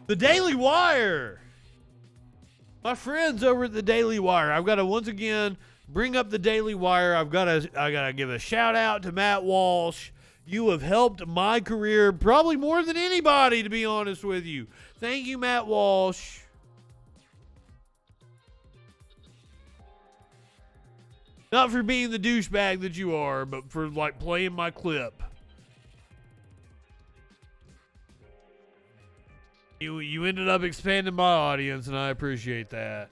The Daily Wire. My friends over at the Daily Wire. I've got to once again bring up the Daily Wire. I gotta give a shout out to Matt Walsh. You have helped my career probably more than anybody, to be honest with you. Thank you, Matt Walsh. Not for being the douchebag that you are, but for like playing my clip. You ended up expanding my audience, and I appreciate that.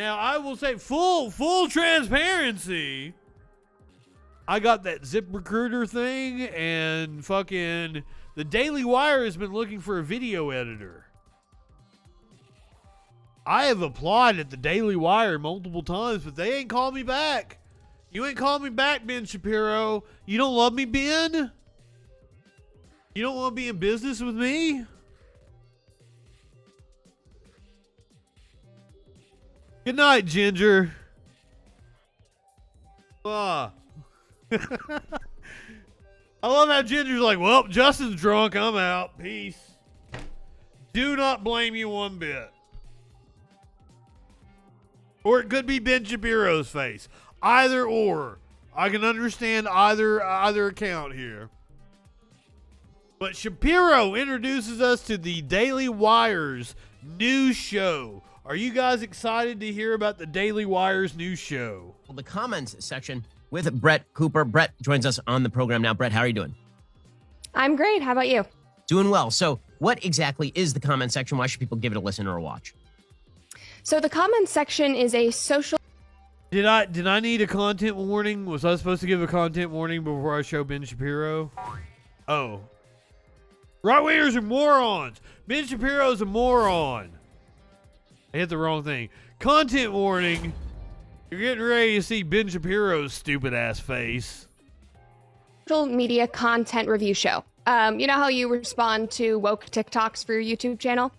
Now, I will say full transparency. I got that ZipRecruiter thing, and fucking the Daily Wire has been looking for a video editor. I have applied at the Daily Wire multiple times, but they ain't called me back. You ain't called me back, Ben Shapiro. You don't love me, Ben? You don't want to be in business with me? Good night, Ginger. I love how Ginger's like, well, Justin's drunk. I'm out. Peace. Do not blame you one bit. Or it could be Ben Shapiro's face. Either or. I can understand either account here. But Shapiro introduces us to the Daily Wire's new show. Are you guys excited to hear about the Daily Wire's new show? Well, the comments section with Brett Cooper. Brett joins us on the program now. Brett, how are you doing? I'm great. How about you? Doing well. So what exactly is the comment section? Why should people give it a listen or a watch? So the comments section is a social... Did I need a content warning? Was I supposed to give a content warning before I show Ben Shapiro? Oh. Right-wingers are morons. Ben Shapiro's a moron. I hit the wrong thing. Content warning. You're getting ready to see Ben Shapiro's stupid ass face. Social media content review show. You know how you respond to woke TikToks for your YouTube channel?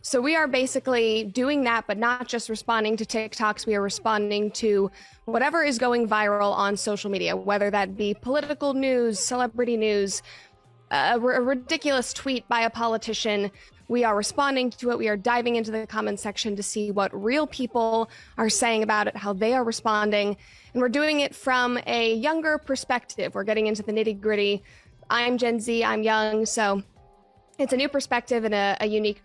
So we are basically doing that, but not just responding to TikToks. We are responding to whatever is going viral on social media, whether that be political news, celebrity news, a ridiculous tweet by a politician. We are responding to it. We are diving into the comment section to see what real people are saying about it, how they are responding. And we're doing it from a younger perspective. We're getting into the nitty gritty. I'm Gen Z, I'm young, so it's a new perspective and a unique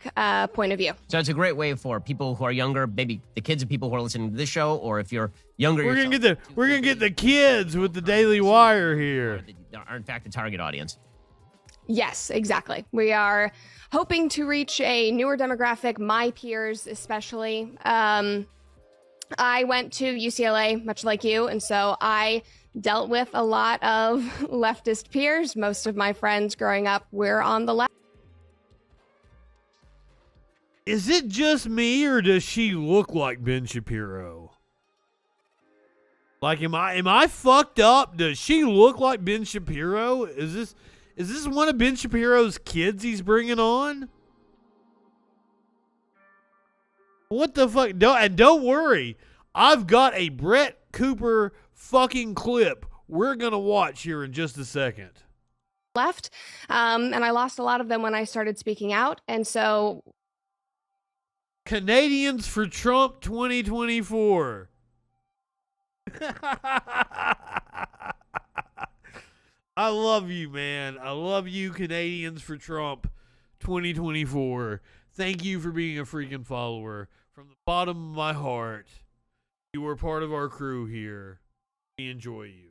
point of view. So it's a great way for people who are younger, maybe the kids of people who are listening to this show, or if you're younger, we're gonna get the kids with the Daily Wire here. Are in fact the target audience. Yes, exactly. We are hoping to reach a newer demographic, my peers especially. I went to UCLA, much like you, and so I dealt with a lot of leftist peers. Most of my friends growing up were on the left. Is it just me, or does she look like Ben Shapiro? Like, am I fucked up? Does she look like Ben Shapiro? Is this one of Ben Shapiro's kids he's bringing on? What the fuck? Don't worry. I've got a Brett Cooper fucking clip we're going to watch here in just a second. Left. And I lost a lot of them when I started speaking out. And so... Canadians for Trump 2024. I love you, man. I love you, Canadians for Trump 2024. Thank you for being a freaking follower. From the bottom of my heart, you are part of our crew here. We enjoy you.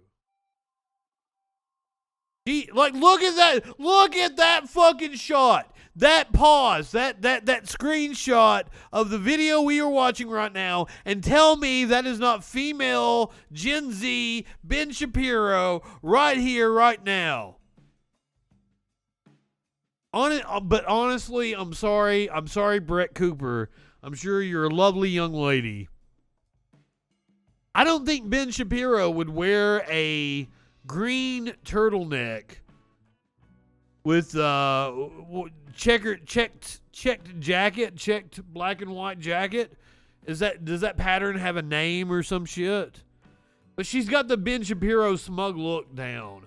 Like, look at that. Look at that fucking shot. That pause, that screenshot of the video we are watching right now, and tell me that is not female Gen Z Ben Shapiro right here, right now. But honestly, I'm sorry. I'm sorry, Brett Cooper. I'm sure you're a lovely young lady. I don't think Ben Shapiro would wear a green turtleneck with checked jacket, checked black and white jacket. Does that pattern have a name or some shit? But she's got the Ben Shapiro smug look down.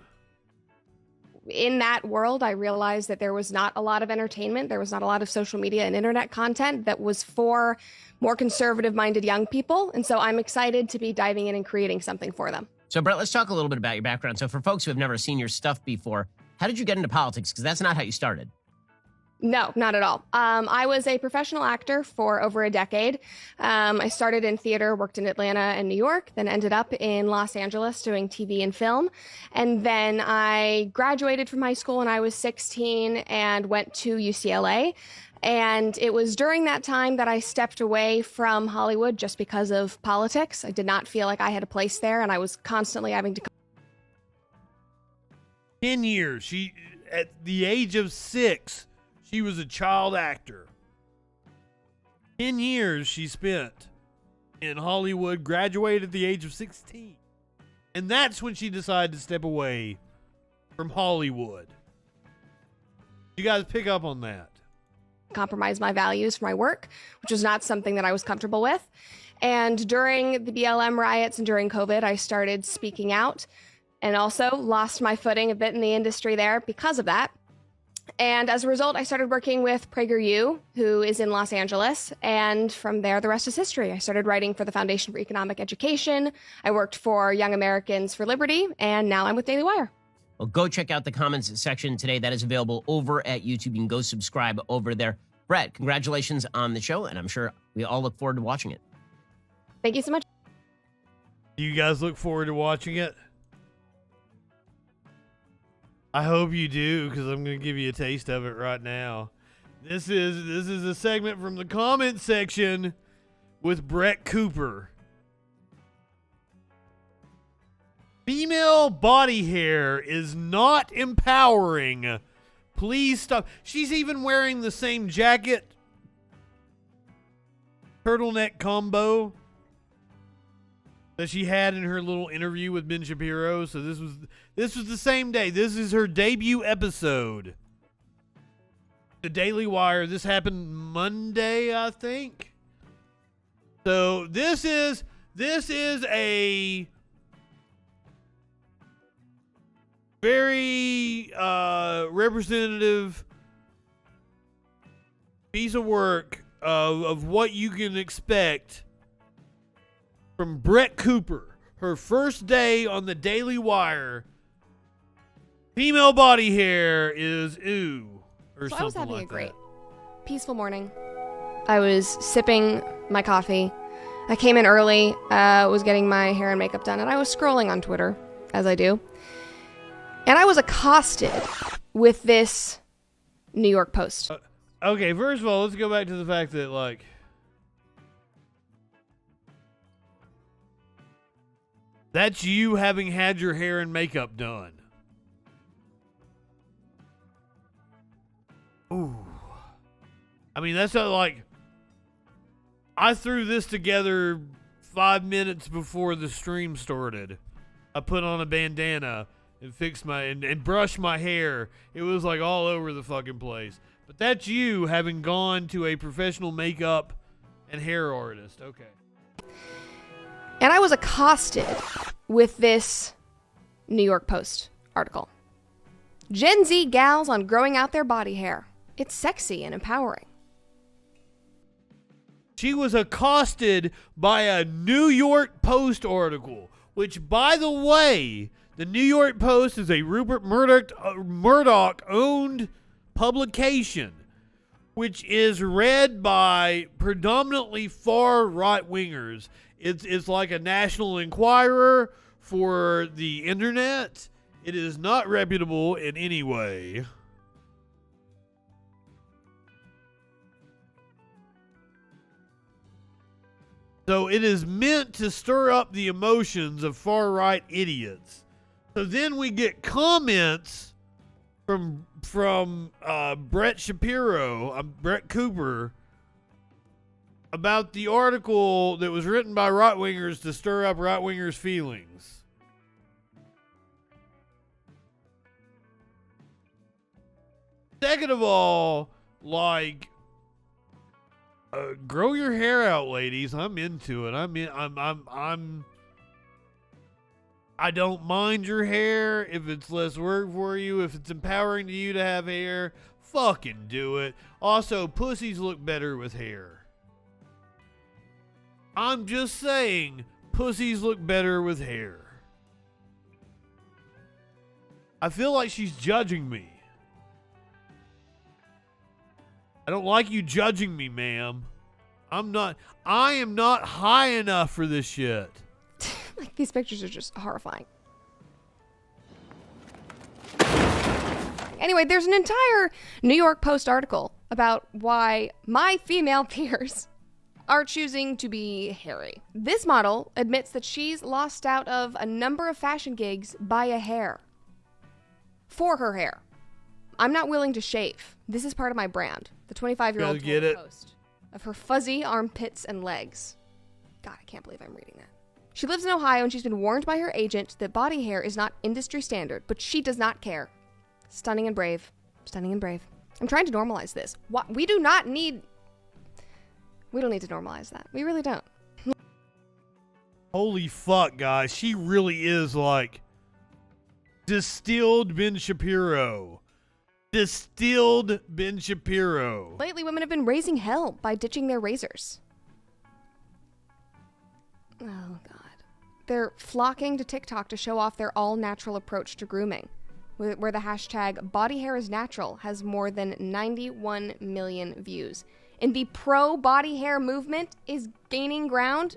in that world, I realized that there was not a lot of entertainment. There was not a lot of social media and internet content that was for more conservative-minded young people. And so I'm excited to be diving in and creating something for them. So, Brett, let's talk a little bit about your background. So for folks who have never seen your stuff before, how did you get into politics? Because that's not how you started. No, not at all. I was a professional actor for over a decade. I started in theater, worked in Atlanta and New York, then ended up in Los Angeles doing TV and film. And then I graduated from high school when I was 16 and went to UCLA. And it was during that time that I stepped away from Hollywood just because of politics. I did not feel like I had a place there, and I was constantly having to... 10 years. She, at the age of 6, she was a child actor. 10 years she spent in Hollywood, graduated at the age of 16. And that's when she decided to step away from Hollywood. You guys pick up on that. Compromise my values for my work, which was not something that I was comfortable with. And during the BLM riots and during COVID, I started speaking out and also lost my footing a bit in the industry there because of that. And as a result, I started working with PragerU, who is in Los Angeles. And from there, the rest is history. I started writing for the Foundation for Economic Education. I worked for Young Americans for Liberty, and now I'm with Daily Wire. Well, go check out the comments section today. That is available over at YouTube. You can go subscribe over there. Brett, congratulations on the show, and I'm sure we all look forward to watching it. Thank you so much. Do you guys look forward to watching it? I hope you do, because I'm going to give you a taste of it right now. This is a segment from the comment section with Brett Cooper. Female body hair is not empowering. Please stop. She's even wearing the same jacket, turtleneck combo that she had in her little interview with Ben Shapiro. So this was the same day. This is her debut episode. The Daily Wire. This happened Monday, I think. So this is a very representative piece of work of what you can expect from Brett Cooper. Her first day on the Daily Wire. Female body hair is ooh, or So something I was having like a great, that. peaceful morning. I was sipping my coffee. I came in early, was getting my hair and makeup done, and I was scrolling on Twitter, as I do. And I was accosted with this New York Post. Okay, first of all, let's go back to the fact that, like, that's you having had your hair and makeup done. Ooh. I mean, that's not like, I threw this together 5 minutes before the stream started. I put on a bandana and fixed my, and brushed my hair. It was like all over the fucking place. But that's you having gone to a professional makeup and hair artist. Okay. And I was accosted with this New York Post article. Gen Z gals on growing out their body hair. It's sexy and empowering. She was accosted by a New York Post article, which, by the way, the New York Post is a Rupert Murdoch-owned publication, which is read by predominantly far right-wingers. It's like a National Enquirer for the internet. It is not reputable in any way. So it is meant to stir up the emotions of far-right idiots. So then we get comments from Brett Shapiro, Brett Cooper, about the article that was written by right-wingers to stir up right-wingers' feelings. Second of all, like, grow your hair out, ladies. I'm into it. I I don't mind your hair. If it's less work for you, if it's empowering to you to have hair, fucking do it. Also, pussies look better with hair. I'm just saying, pussies look better with hair. I feel like she's judging me. I don't like you judging me, ma'am. I am not high enough for this shit. Like, these pictures are just horrifying. Anyway, there's an entire New York Post article about why my female peers are choosing to be hairy. This model admits that she's lost out of a number of fashion gigs by a hair. For her hair. I'm not willing to shave. This is part of my brand. The 25-year-old Gotta get it. post of her fuzzy armpits and legs. God, I can't believe I'm reading that. She lives in Ohio and she's been warned by her agent that body hair is not industry standard, but she does not care. Stunning and brave. Stunning and brave. I'm trying to normalize this. We don't need to normalize that. We really don't. Holy fuck, guys. She really is like distilled Ben Shapiro. Distilled Ben Shapiro. Lately, women have been raising hell by ditching their razors. Oh, God. They're flocking to TikTok to show off their all-natural approach to grooming, where the hashtag #BodyHairIsNatural has more than 91 million views. And the pro-body hair movement is gaining ground.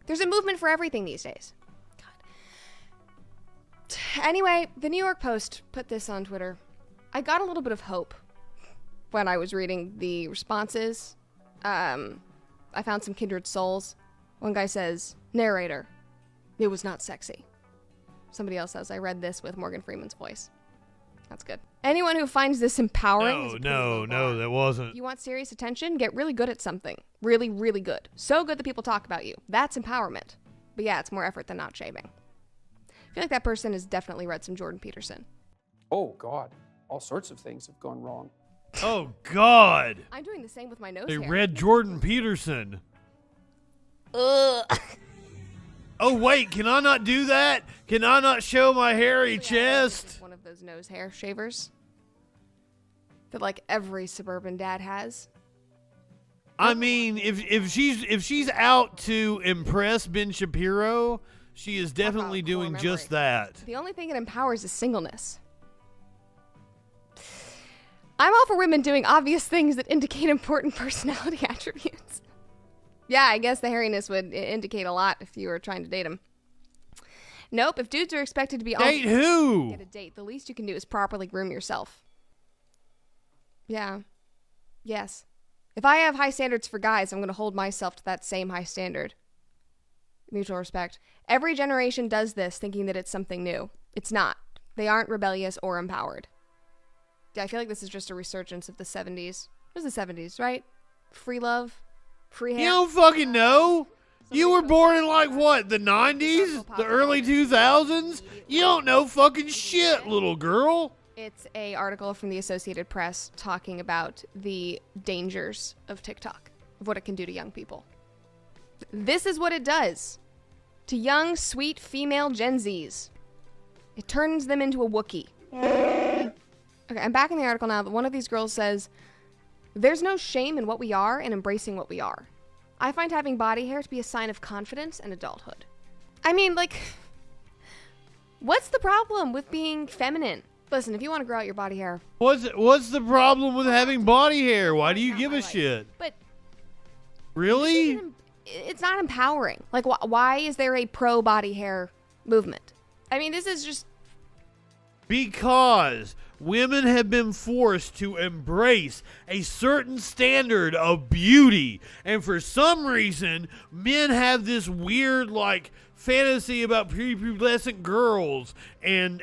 There's a movement for everything these days. God. Anyway, the New York Post put this on Twitter. I got a little bit of hope when I was reading the responses. I found some kindred souls. One guy says, narrator, it was not sexy. Somebody else says, I read this with Morgan Freeman's voice. That's good. Anyone who finds this empowering... No, that wasn't. If you want serious attention, get really good at something. Really, really good. So good that people talk about you. That's empowerment. But yeah, it's more effort than not shaving. I feel like that person has definitely read some Jordan Peterson. Oh, God. All sorts of things have gone wrong. Oh, God. I'm doing the same with my nose They hair. read Jordan Peterson. Ugh. Oh, wait, can I not do that? Can I not show my hairy chest? One of those nose hair shavers that like every suburban dad has. I mean, if she's out to impress Ben Shapiro, she is definitely doing just that. The only thing it empowers is singleness. I'm all for women doing obvious things that indicate important personality attributes. Yeah, I guess the hairiness would indicate a lot if you were trying to date him. Nope, if dudes are expected to be Date who? get a date, the least you can do is properly groom yourself. Yeah. Yes. If I have high standards for guys, I'm going to hold myself to that same high standard. Mutual respect. Every generation does this thinking that it's something new. It's not. They aren't rebellious or empowered. Yeah, I feel like this is just a resurgence of the 70s. It was the 70s, right? Free love? Free hair? You don't fucking know. You were born in like what, the 90s? The early 2000s? You don't know fucking shit, little girl. It's a article from the Associated Press talking about the dangers of TikTok, of what it can do to young people. This is what it does to young, sweet female Gen Zs. It turns them into a Wookiee. Okay, I'm back in the article now, but one of these girls says, there's no shame in what we are and embracing what we are. I find having body hair to be a sign of confidence and adulthood. I mean, like, what's the problem with being feminine? Listen, if you want to grow out your body hair... What's the problem with having body hair? Why do you give a shit? But... Really? It's not empowering. Like, why is there a pro-body hair movement? I mean, this is just... Because women have been forced to embrace a certain standard of beauty. And for some reason, men have this weird, like, fantasy about prepubescent girls and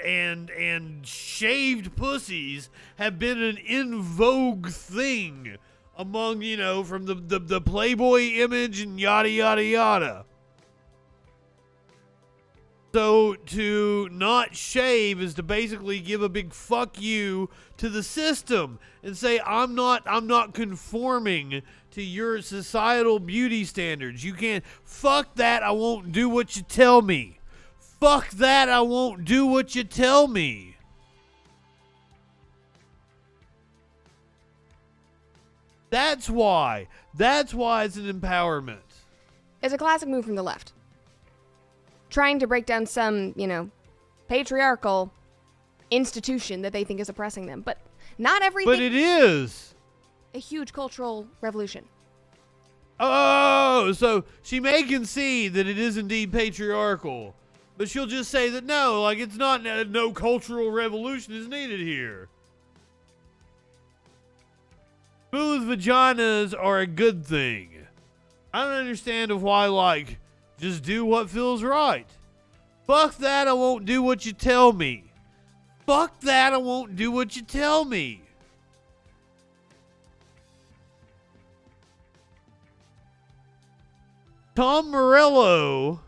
shaved pussies have been an in vogue thing among, you know, from the Playboy image and yada, yada, yada. So to not shave is to basically give a big fuck you to the system and say, I'm not conforming to your societal beauty standards. You can't, fuck that, I won't do what you tell me. Fuck that, I won't do what you tell me. That's why. That's why it's an empowerment. It's a classic move from the left. Trying to break down some, patriarchal institution that they think is oppressing them. But not everything. But it is. A huge cultural revolution. Oh, so she may concede that it is indeed patriarchal, but she'll just say that no, like it's not, no cultural revolution is needed here. Smooth vaginas are a good thing. I don't understand of why, like, just do what feels right. Fuck that, I won't do what you tell me. Fuck that, I won't do what you tell me. Tom Morello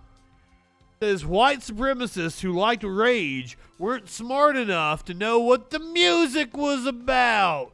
says white supremacists who liked rage weren't smart enough to know what the music was about.